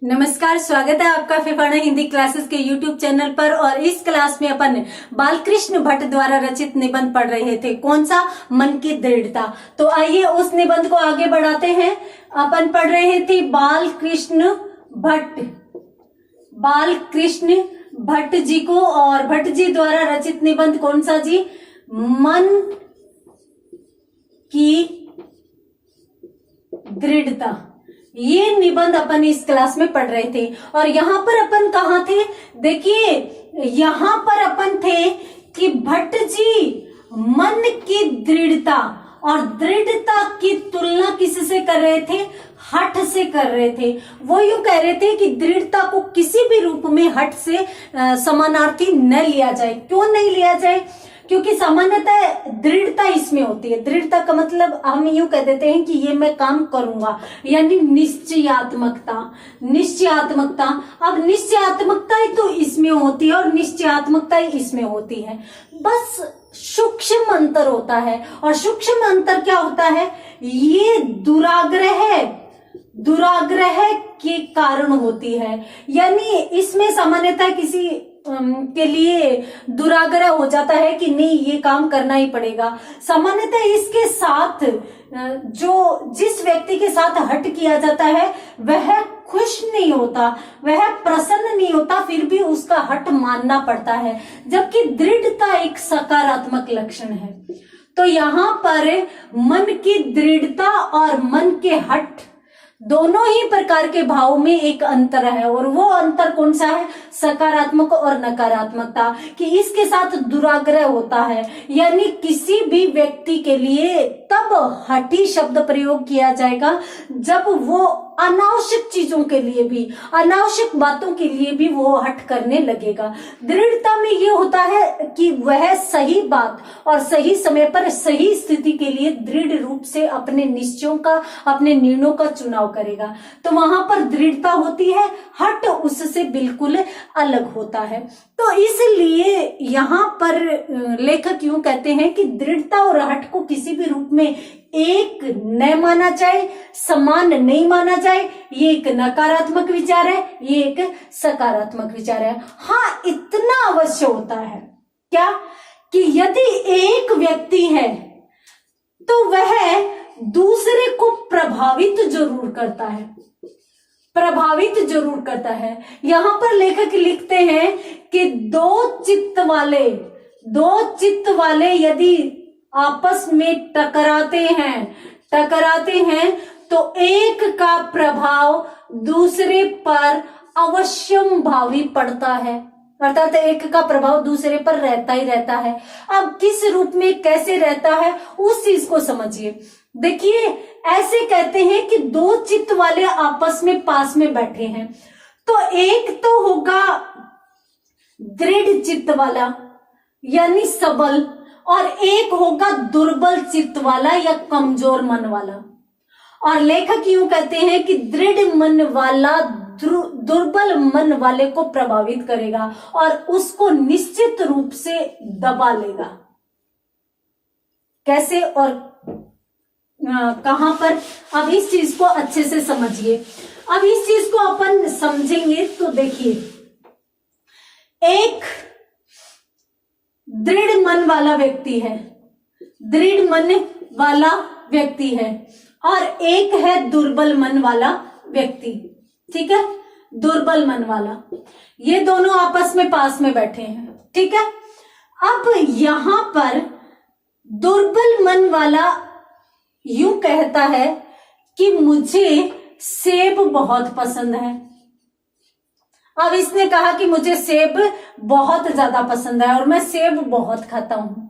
नमस्कार, स्वागत है आपका फिफाना हिंदी क्लासेस के यूट्यूब चैनल पर। और इस क्लास में अपन बालकृष्ण भट्ट द्वारा रचित निबंध पढ़ रहे थे। कौन सा? मन की दृढ़ता। तो आइए उस निबंध को आगे बढ़ाते हैं। अपन पढ़ रहे थे बालकृष्ण भट्ट जी को, और भट्ट जी द्वारा रचित निबंध कौन सा जी? मन की दृढ़ता। ये निबंध अपन इस क्लास में पढ़ रहे थे। और यहाँ पर अपन कहाँ थे? देखिए, यहाँ पर अपन थे कि भट्ट जी मन की दृढ़ता और दृढ़ता की तुलना किससे कर रहे थे? हठ से कर रहे थे। वो यूं कह रहे थे कि दृढ़ता को किसी भी रूप में हठ से समानार्थी न लिया जाए। क्यों नहीं लिया जाए? क्योंकि सामान्यतः दृढ़ता इसमें होती है। दृढ़ता का मतलब हम यूं कह देते हैं कि ये मैं काम करूंगा, यानी निश्चयात्मकता। अब निश्चयात्मकता ही तो इसमें होती है और निश्चयात्मकता ही इसमें होती है। बस सूक्ष्म अंतर होता है। और सूक्ष्म अंतर क्या होता है? ये दुराग्रह के कारण होती है। यानी इसमें सामान्यतः किसी के लिए दुराग्रह हो जाता है कि नहीं, ये काम करना ही पड़ेगा। सामान्यतः इसके साथ जिस व्यक्ति के साथ हठ किया जाता है वह खुश नहीं होता, वह प्रसन्न नहीं होता, फिर भी उसका हठ मानना पड़ता है। जबकि दृढ़ता एक सकारात्मक लक्षण है। तो यहाँ पर मन की दृढ़ता और मन के हठ दोनों ही प्रकार के भाव में एक अंतर है। और वो अंतर कौन सा है? सकारात्मक और नकारात्मकता। कि इसके साथ दुराग्रह होता है, यानी किसी भी व्यक्ति के लिए तब हठी शब्द प्रयोग किया जाएगा जब वो अनावश्यक चीजों के लिए भी, अनावश्यक बातों के लिए भी वो हठ करने लगेगा। दृढ़ता में ये होता है कि वह सही बात और सही समय पर सही स्थिति के लिए दृढ़ रूप से अपने निश्चयों का, अपने निर्णयों का चुनाव करेगा। तो वहां पर दृढ़ता होती है, हठ उससे बिल्कुल अलग होता है। तो इसलिए यहाँ पर लेखक यूं कहते हैं कि दृढ़ता और हठ को किसी भी रूप में एक न माना जाए, समान नहीं माना जाए। ये एक नकारात्मक विचार है, ये एक सकारात्मक विचार है। हाँ, इतना अवश्य होता है क्या कि यदि एक व्यक्ति है तो वह दूसरे को प्रभावित जरूर करता है। यहां पर लेखक लिखते हैं कि दो चित्त वाले यदि आपस में टकराते हैं तो एक का प्रभाव दूसरे पर अवश्यम भावी पड़ता है। अर्थात एक का प्रभाव दूसरे पर रहता ही रहता है। अब किस रूप में, कैसे रहता है, उस चीज को समझिए। देखिए, ऐसे कहते हैं कि दो चित्त वाले आपस में पास में बैठे हैं, तो एक तो होगा दृढ़ चित्त वाला यानी सबल, और एक होगा दुर्बल चित्त वाला या कमजोर मन वाला। और लेखक यूं कहते हैं कि दृढ़ मन वाला दुर्बल मन वाले को प्रभावित करेगा और उसको निश्चित रूप से दबा लेगा। कैसे और कहां पर? अब इस चीज को अच्छे से समझिए। अब इस चीज को अपन समझेंगे तो देखिए, एक दृढ़ मन वाला व्यक्ति है और एक है दुर्बल मन वाला व्यक्ति। ठीक है, दुर्बल मन वाला, ये दोनों आपस में पास में बैठे हैं। ठीक है, अब यहां पर दुर्बल मन वाला यूं कहता है कि मुझे सेब बहुत पसंद है। अब इसने कहा कि मुझे सेब बहुत ज्यादा पसंद है और मैं सेब बहुत खाता हूं।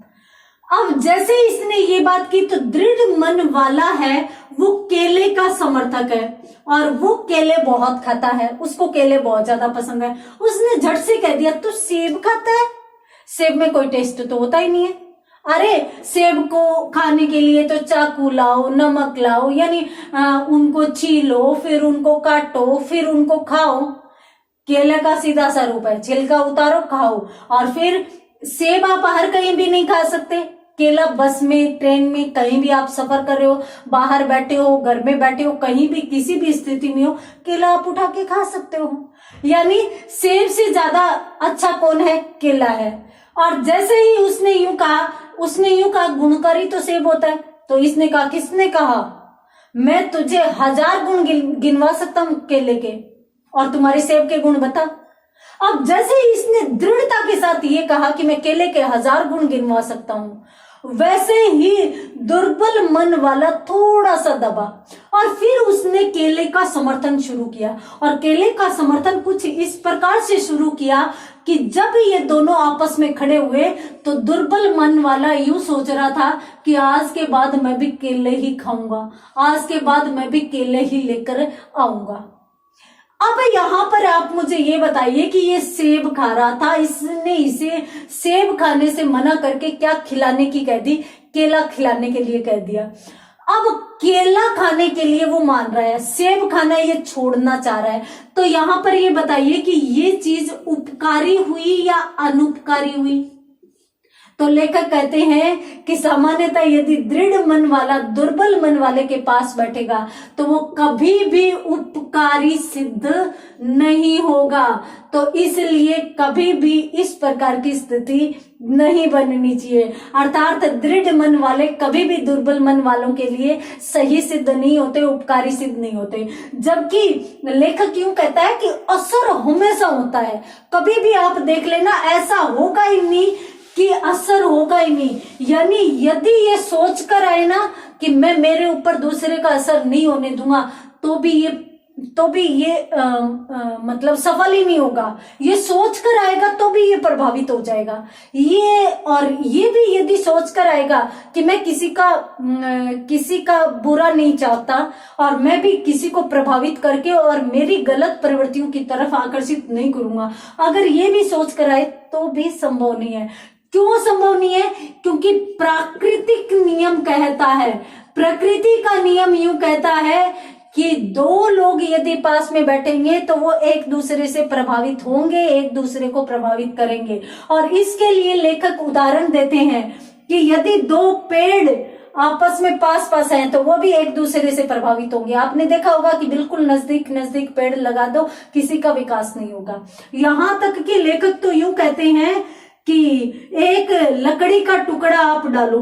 अब जैसे इसने ये बात की तो दृढ़ मन वाला है, वो केले का समर्थक है और वो केले बहुत खाता है, उसको केले बहुत ज्यादा पसंद है। उसने झट से कह दिया, तू सेब खाता है? सेब में कोई टेस्ट तो होता ही नहीं है। अरे, सेब को खाने के लिए तो चाकू लाओ, नमक लाओ, यानी उनको छीलो, फिर उनको काटो, फिर उनको खाओ। केले का सीधा सा रूप है, छिलका उतारो, खाओ। और फिर सेब आप हर कहीं भी नहीं खा सकते, केला बस में, ट्रेन में, कहीं भी आप सफर कर रहे हो, बाहर बैठे हो, घर में बैठे हो, कहीं भी किसी भी स्थिति में हो, केला आप उठा के खा सकते हो। यानी सेब से ज्यादा अच्छा कौन है? केला है। और जैसे ही उसने यूं कहा गुणकारी तो सेब होता है, तो इसने कहा, किसने कहा? मैं तुझे 1000 गुण गिनवा सकता हूं केले के, और तुम्हारे सेब के गुण बता। अब जैसे ही इसने दृढ़ता के साथ ये कहा कि मैं केले के 1000 गुण गिनवा सकता हूं, वैसे ही दुर्बल मन वाला थोड़ा सा दबा और फिर उसने केले का समर्थन शुरू किया। और केले का समर्थन कुछ इस प्रकार से शुरू किया कि जब ये दोनों आपस में खड़े हुए तो दुर्बल मन वाला यूं सोच रहा था कि आज के बाद मैं भी केले ही खाऊंगा, आज के बाद मैं भी केले ही लेकर आऊंगा। अब यहाँ पर आप मुझे ये बताइए कि ये सेब खा रहा था, इसने इसे सेब खाने से मना करके क्या खिलाने की कह दी? केला खिलाने के लिए कह दिया। अब केला खाने के लिए वो मान रहा है, सेब खाना ये छोड़ना चाह रहा है। तो यहाँ पर ये बताइए कि ये चीज उपकारी हुई या अनुपकारी हुई? तो लेखक कहते हैं कि सामान्यतः यदि दृढ़ मन वाला दुर्बल मन वाले के पास बैठेगा तो वो कभी भी उपकारी सिद्ध नहीं होगा। तो इसलिए कभी भी इस प्रकार की स्थिति नहीं बननी चाहिए। अर्थात दृढ़ मन वाले कभी भी दुर्बल मन वालों के लिए सही सिद्ध नहीं होते, उपकारी सिद्ध नहीं होते। जबकि लेखक यूं कहता है कि असर हमेशा होता है। कभी भी आप देख लेना, ऐसा होगा ही नहीं कि असर होगा ही नहीं। यानी यदि ये सोच कर आए ना कि मैं मेरे ऊपर दूसरे का असर नहीं होने दूंगा, तो भी ये मतलब सफल ही नहीं होगा। ये सोच कर आएगा तो भी ये प्रभावित हो जाएगा। ये भी यदि सोच कर आएगा कि मैं किसी का बुरा नहीं चाहता और मैं भी किसी को प्रभावित करके और मेरी गलत प्रवृत्तियों की तरफ आकर्षित नहीं करूंगा, अगर ये भी सोच कर आए तो भी संभव नहीं है। क्यों संभव नहीं है? क्योंकि प्राकृतिक नियम कहता है, प्रकृति का नियम यूं कहता है कि दो लोग यदि पास में बैठेंगे तो वो एक दूसरे से प्रभावित होंगे, एक दूसरे को प्रभावित करेंगे। और इसके लिए लेखक उदाहरण देते हैं कि यदि दो पेड़ आपस में पास हैं तो वो भी एक दूसरे से प्रभावित होंगे। आपने देखा होगा कि बिल्कुल नजदीक नजदीक पेड़ लगा दो, किसी का विकास नहीं होगा। यहां तक कि लेखक तो यूं कहते हैं कि एक लकड़ी का टुकड़ा आप डालो,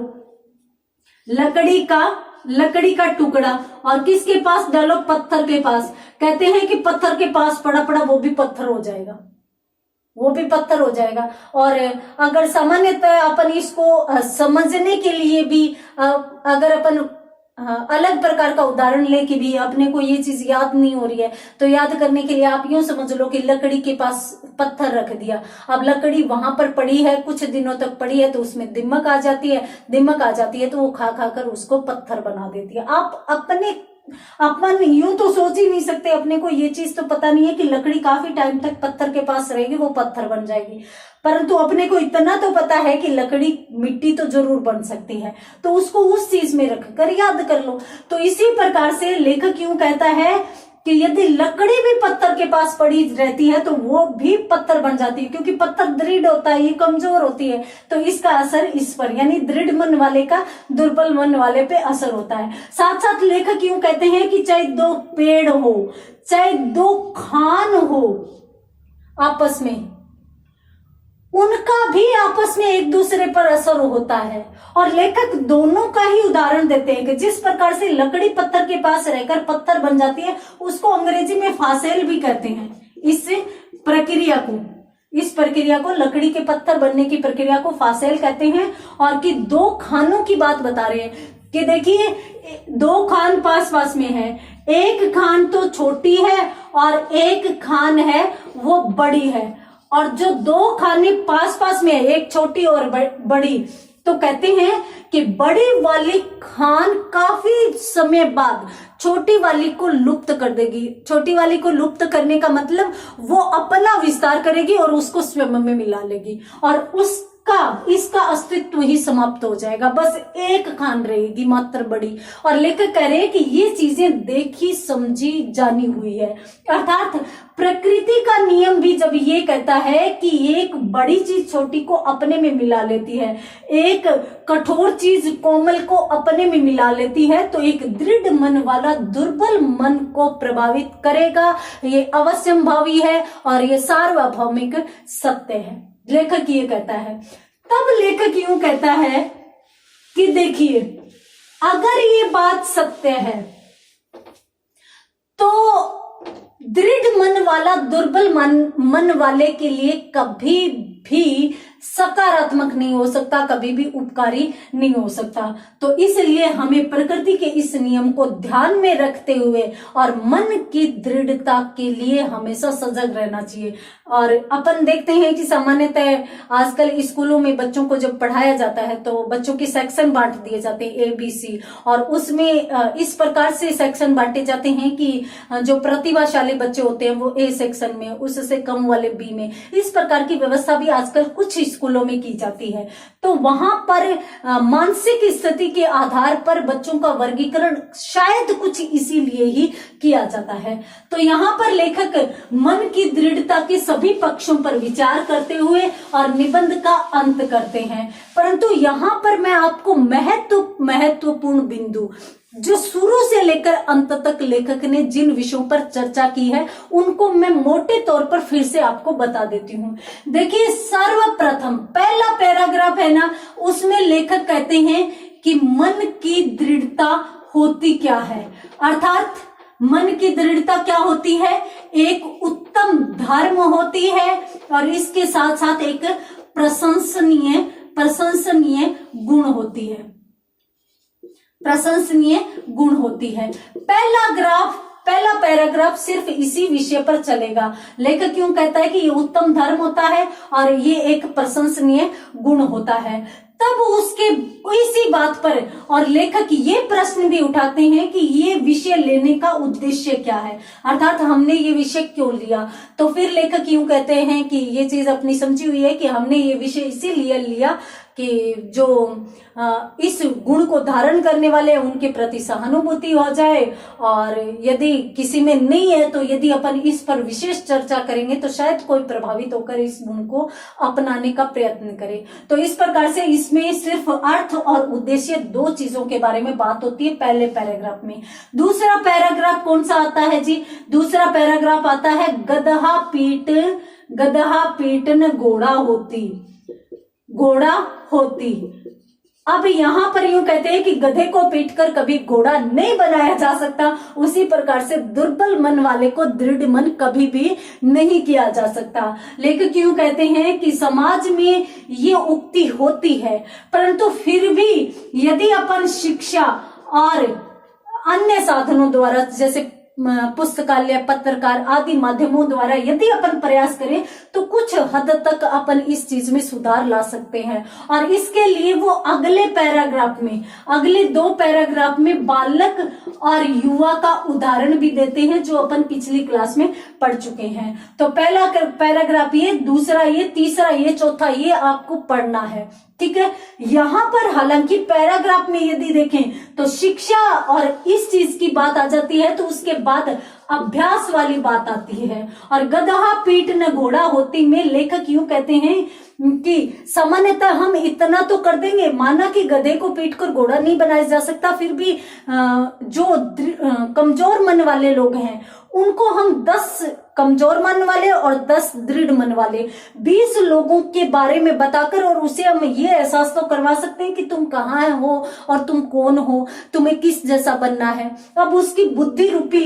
लकड़ी का टुकड़ा, और किसके पास डालो? पत्थर के पास। कहते हैं कि पत्थर के पास पड़ा वो भी पत्थर हो जाएगा, वो भी पत्थर हो जाएगा। और अगर सामान्यतः अपन इसको समझने के लिए भी अगर अपन अलग प्रकार का उदाहरण लेके भी अपने को ये चीज याद नहीं हो रही है तो याद करने के लिए आप यूं समझ लो कि लकड़ी के पास पत्थर रख दिया। अब लकड़ी वहां पर पड़ी है, कुछ दिनों तक पड़ी है, तो उसमें दिमक आ जाती है तो वो खा कर उसको पत्थर बना देती है। अपन यूं तो सोच ही नहीं सकते, अपने को ये चीज तो पता नहीं है कि लकड़ी काफी टाइम तक पत्थर के पास रहेगी, वो पत्थर बन जाएगी। परंतु अपने को इतना तो पता है कि लकड़ी मिट्टी तो जरूर बन सकती है, तो उसको उस चीज में रख कर याद कर लो। तो इसी प्रकार से लेखक यूं कहता है कि यदि लकड़ी भी पत्थर के पास पड़ी रहती है तो वो भी पत्थर बन जाती है, क्योंकि पत्थर दृढ़ होता है, ये कमजोर होती है, तो इसका असर इस पर, यानी दृढ़ मन वाले का दुर्बल मन वाले पे असर होता है। साथ साथ लेखक यूं कहते हैं कि चाहे दो पेड़ हो, चाहे दो खान हो, आपस में उनका भी आपस में एक दूसरे पर असर होता है। और लेखक दोनों का ही उदाहरण देते हैं कि जिस प्रकार से लकड़ी पत्थर के पास रहकर पत्थर बन जाती है, उसको अंग्रेजी में फासेल भी कहते हैं। इस प्रक्रिया को लकड़ी के पत्थर बनने की प्रक्रिया को फासेल कहते हैं। और कि दो खानों की बात बता रहे हैं कि देखिए दो खान पास में है, एक खान तो छोटी है और एक खान है वो बड़ी है, और जो दो खाने पास में है, एक छोटी और बड़ी, तो कहते हैं कि बड़ी वाली खान काफी समय बाद छोटी वाली को लुप्त कर देगी। छोटी वाली को लुप्त करने का मतलब वो अपना विस्तार करेगी और उसको स्वयं में मिला लेगी, और इसका अस्तित्व ही समाप्त हो जाएगा, बस एक खान रहेगी मात्र बड़ी। और लेखक कह रहे हैं कि ये चीजें देखी समझी जानी हुई है। अर्थात प्रकृति का नियम भी जब ये कहता है कि एक बड़ी चीज छोटी को अपने में मिला लेती है, एक कठोर चीज कोमल को अपने में मिला लेती है, तो एक दृढ़ मन वाला दुर्बल मन को प्रभावित करेगा। ये अवश्यंभावी है और ये सार्वभौमिक सत्य है, लेखक ये कहता है। तब लेखक यूं कहता है कि देखिए, अगर ये बात सत्य है तो दृढ़ मन वाला दुर्बल मन वाले के लिए कभी भी सकारात्मक नहीं हो सकता, कभी भी उपकारी नहीं हो सकता। तो इसलिए हमें प्रकृति के इस नियम को ध्यान में रखते हुए और मन की दृढ़ता के लिए हमेशा सजग रहना चाहिए। और अपन देखते हैं कि सामान्यतः आजकल स्कूलों में बच्चों को जब पढ़ाया जाता है तो बच्चों के सेक्शन बांट दिए जाते हैं ABC, और उसमें इस प्रकार से सेक्शन बांटे जाते हैं कि जो प्रतिभाशाली बच्चे होते हैं वो A सेक्शन में, उससे कम वाले B में। इस प्रकार की व्यवस्था भी आजकल कुछ स्कूलों में की जाती है। तो वहां पर मानसिक स्थिति के आधार पर बच्चों का वर्गीकरण शायद कुछ इसीलिए ही किया जाता है। तो यहाँ पर लेखक मन की दृढ़ता के सभी पक्षों पर विचार करते हुए और निबंध का अंत करते हैं। परंतु यहाँ पर मैं आपको महत्वपूर्ण बिंदु जो शुरू से लेकर अंत तक लेखक ने जिन विषयों पर चर्चा की है उनको मैं मोटे तौर पर फिर से आपको बता देती हूँ। देखिए, सर्वप्रथम पहला पैराग्राफ है ना, उसमें लेखक कहते हैं कि मन की दृढ़ता होती क्या है, अर्थात मन की दृढ़ता क्या होती है, एक उत्तम धर्म होती है और इसके साथ साथ एक प्रशंसनीय गुण होती है, प्रशंसनीय गुण होती है। पहला पैराग्राफ सिर्फ इसी विषय पर चलेगा। लेखक क्यों कहता है कि ये उत्तम धर्म होता है और ये एक प्रशंसनीय गुण होता है। तब उसके इसी बात पर और लेखक ये प्रश्न भी उठाते हैं कि ये विषय लेने का उद्देश्य क्या है, अर्थात हमने ये विषय क्यों लिया। तो फिर लेखक यूं कहते हैं कि ये चीज अपनी समझी हुई है कि हमने ये विषय इसीलिए लिया कि जो इस गुण को धारण करने वाले हैं उनके प्रति सहानुभूति हो जाए, और यदि किसी में नहीं है तो यदि अपन इस पर विशेष चर्चा करेंगे तो शायद कोई प्रभावित होकर इस गुण को अपनाने का प्रयत्न करे। तो इस प्रकार से इसमें सिर्फ अर्थ और उद्देश्य दो चीजों के बारे में बात होती है पहले पैराग्राफ में। दूसरा पैराग्राफ कौन सा आता है जी? दूसरा पैराग्राफ आता है गदहा पीटन घोड़ा होती। अब यहाँ पर यूं कहते हैं कि गधे को पीटकर कभी घोड़ा नहीं बनाया जा सकता, उसी प्रकार से दुर्बल मन वाले को दृढ़ मन कभी भी नहीं किया जा सकता। लेकिन क्यों कहते हैं कि समाज में ये उक्ति होती है, परंतु फिर भी यदि अपन शिक्षा और अन्य साधनों द्वारा जैसे पुस्तकालय, पत्रकार आदि माध्यमों द्वारा यदि अपन प्रयास करें तो कुछ हद तक अपन इस चीज में सुधार ला सकते हैं। और इसके लिए वो अगले दो पैराग्राफ में बालक और युवा का उदाहरण भी देते हैं जो अपन पिछली क्लास में पढ़ चुके हैं। तो पहला पैराग्राफ ये, दूसरा ये, तीसरा ये, चौथा ये आपको पढ़ना है, ठीक है। यहाँ पर हालांकि पैराग्राफ में यदि देखें तो शिक्षा और इस चीज की बात आ जाती है, तो उसके बाद अभ्यास वाली बात आती है। और गदहा पीट न घोड़ा होती में लेखक यूं कहते हैं कि सामान्यतः हम इतना तो कर देंगे, माना कि गधे को पीटकर घोड़ा नहीं बनाया जा सकता, फिर भी जो कमजोर मन वाले लोग हैं उनको हम 10 कमजोर मन वाले और 10 दृढ़ मन वाले 20 लोगों के बारे में बताकर और उसे हम ये एहसास तो करवा सकते हैं कि तुम कहाँ हो और तुम कौन हो, तुम्हें किस जैसा बनना है। अब उसकी बुद्धि रूपी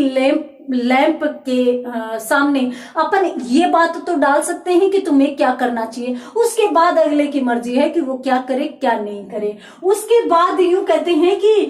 लैंप के सामने अपन ये बात तो डाल सकते हैं कि तुम्हें क्या करना चाहिए, उसके बाद अगले की मर्जी है कि वो क्या करे क्या नहीं करे। उसके बाद यूं कहते हैं कि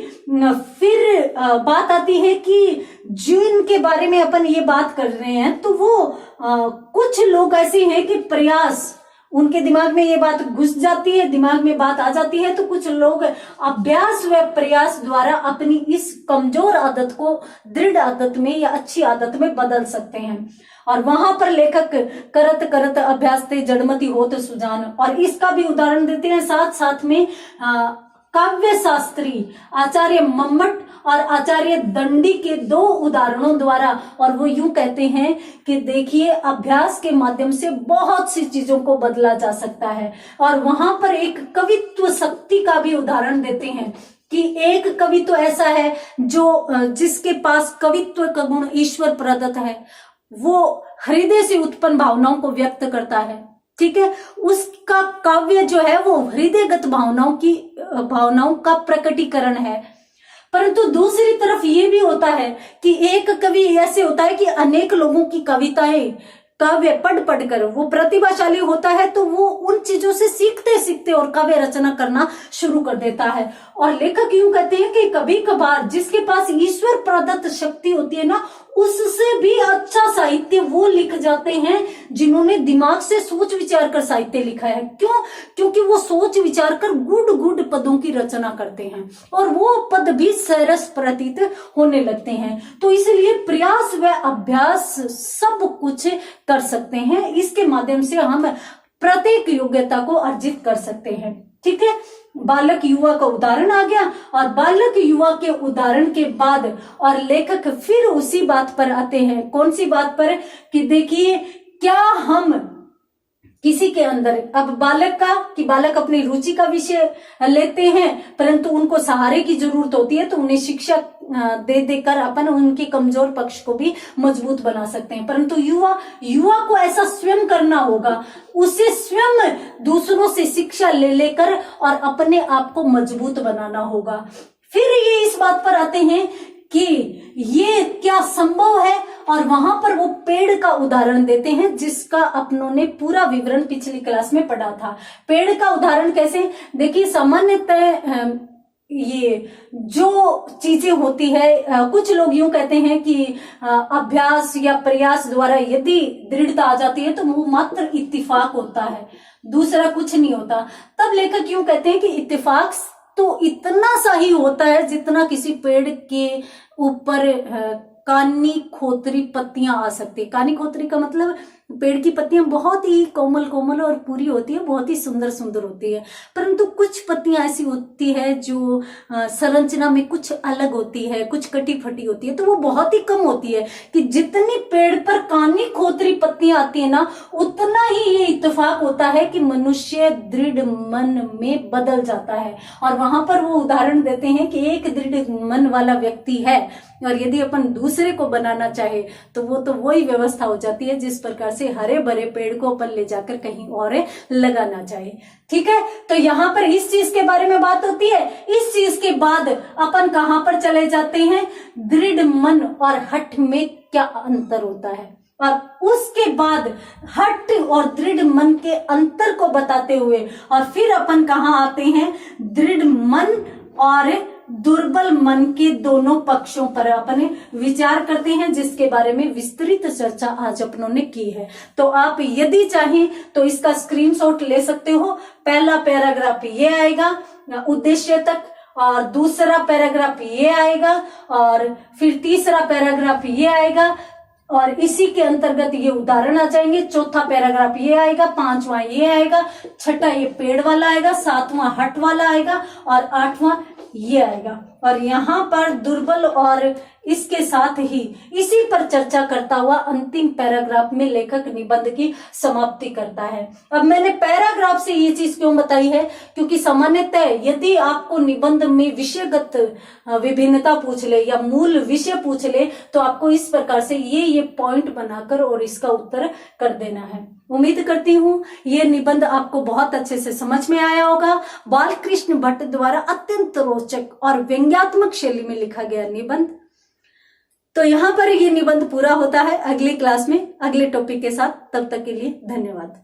फिर बात आती है कि जिनके बारे में अपन ये बात कर रहे हैं तो वो कुछ लोग ऐसे हैं कि प्रयास, उनके दिमाग में ये बात घुस जाती है, दिमाग में बात आ जाती है, तो कुछ लोग अभ्यास व प्रयास द्वारा अपनी इस कमजोर आदत को दृढ़ आदत में या अच्छी आदत में बदल सकते हैं। और वहां पर लेखक करत करत अभ्यास ते जड़मती होत सुजान, और इसका भी उदाहरण देते हैं। साथ साथ में काव्य शास्त्री आचार्य मम्मट और आचार्य दंडी के 2 उदाहरणों द्वारा। और वो यूं कहते हैं कि देखिए, अभ्यास के माध्यम से बहुत सी चीजों को बदला जा सकता है। और वहां पर एक कवित्व शक्ति का भी उदाहरण देते हैं कि एक कवि तो ऐसा है जो जिसके पास कवित्व का गुण ईश्वर प्रदत्त है, वो हृदय से उत्पन्न भावनाओं को व्यक्त करता है, ठीक है। उसका काव्य जो है वो हृदयगत भावनाओं का प्रकटीकरण है। परंतु दूसरी तरफ ये भी होता है कि एक कवि ऐसे होता है कि अनेक लोगों की कविताएं, काव्य पढ़ कर वो प्रतिभाशाली होता है, तो वो उन चीजों से सीखते सीखते और काव्य रचना करना शुरू कर देता है। और लेखक यूं कहते हैं कि कभी कभार जिसके पास ईश्वर प्रदत्त शक्ति होती है ना, उससे भी अच्छा साहित्य वो लिख जाते हैं जिन्होंने दिमाग से सोच विचार कर साहित्य लिखा है। क्यों? क्योंकि वो सोच विचार कर गुड गुड पदों की रचना करते हैं और वो पद भी सरस प्रतीत होने लगते हैं। तो इसलिए प्रयास व अभ्यास सब कुछ कर सकते हैं। इसके माध्यम से हम प्रत्येक योग्यता को अर्जित कर सकते हैं, ठीक है। बालक युवा का उदाहरण आ गया और बालक युवा के उदाहरण के बाद और लेखक फिर उसी बात पर आते हैं। कौन सी बात पर? कि देखिए, क्या हम किसी के अंदर, अब बालक अपनी रुचि का विषय लेते हैं, परंतु उनको सहारे की जरूरत होती है, तो उन्हें शिक्षा दे देकर अपन उनके कमजोर पक्ष को भी मजबूत बना सकते हैं। परंतु युवा को ऐसा स्वयं करना होगा, उसे स्वयं दूसरों से शिक्षा ले लेकर और अपने आप को मजबूत बनाना होगा। फिर ये इस बात पर आते हैं कि ये क्या संभव है, और वहां पर वो पेड़ का उदाहरण देते हैं जिसका अपनों ने पूरा विवरण पिछली क्लास में पढ़ा था। पेड़ का उदाहरण कैसे? देखिए, सामान्यतः ये जो चीजें होती है, कुछ लोग यूं कहते हैं कि अभ्यास या प्रयास द्वारा यदि दृढ़ता आ जाती है तो वो मात्र इत्तिफाक होता है, दूसरा कुछ नहीं होता। तब लेखक यूं कहते हैं कि इत्तिफाक तो इतना सा ही होता है जितना किसी पेड़ के ऊपर कानी खोतरी पत्तियां आ सकती है। कानी खोतरी का मतलब पेड़ की पत्तियां बहुत ही कोमल कोमल और पूरी होती है, बहुत ही सुंदर सुंदर होती है। परंतु कुछ पत्तियां ऐसी होती है जो संरचना में कुछ अलग होती है, कुछ कटी फटी होती है, तो वो बहुत ही कम होती है कि जितनी पेड़ पर कानी खोतरी पत्तियां आती है ना, उतना ही ये इत्तेफाक होता है कि मनुष्य दृढ़ मन में बदल जाता है। और वहां पर वो उदाहरण देते हैं कि एक दृढ़ मन वाला व्यक्ति है और यदि अपन दूसरे को बनाना चाहे तो वो तो वही व्यवस्था हो जाती है जिस प्रकार से हरे भरे पेड़ को अपन ले जाकर कहीं और लगाना चाहिए, ठीक है। तो यहाँ पर इस चीज के बारे में बात होती है। इस चीज के बाद अपन कहां पर चले जाते हैं? दृढ़ मन और हठ में क्या अंतर होता है, और उसके बाद हठ और दृढ़ मन के अंतर को बताते हुए और फिर अपन कहां आते हैं? दृढ़ मन और दुर्बल मन के दोनों पक्षों पर अपन विचार करते हैं, जिसके बारे में विस्तृत चर्चा आज अपनों ने की है। तो आप यदि चाहें तो इसका स्क्रीनशॉट ले सकते हो। पहला पैराग्राफ ये आएगा उद्देश्य तक, और दूसरा पैराग्राफ ये आएगा, और फिर तीसरा पैराग्राफ ये आएगा, और इसी के अंतर्गत ये उदाहरण आ जाएंगे। चौथा पैराग्राफ ये आएगा, पांचवा ये आएगा, छठा ये पेड़ वाला आएगा, सातवां हट वाला आएगा, और आठवां ये आएगा। और यहाँ पर दुर्बल और इसके साथ ही इसी पर चर्चा करता हुआ अंतिम पैराग्राफ में लेखक निबंध की समाप्ति करता है। अब मैंने पैराग्राफ से ये चीज क्यों बताई है? क्योंकि सामान्यतः यदि आपको निबंध में विषयगत विभिन्नता पूछ ले या मूल विषय पूछ ले तो आपको इस प्रकार से ये पॉइंट बनाकर और इसका उत्तर कर देना है। उम्मीद करती हूँ ये निबंध आपको बहुत अच्छे से समझ में आया होगा। बालकृष्ण भट्ट द्वारा अत्यंत रोचक और व्यंग्यात्मक शैली में लिखा गया निबंध। तो यहाँ पर ये निबंध पूरा होता है। अगली क्लास में अगले टॉपिक के साथ, तब तक के लिए धन्यवाद।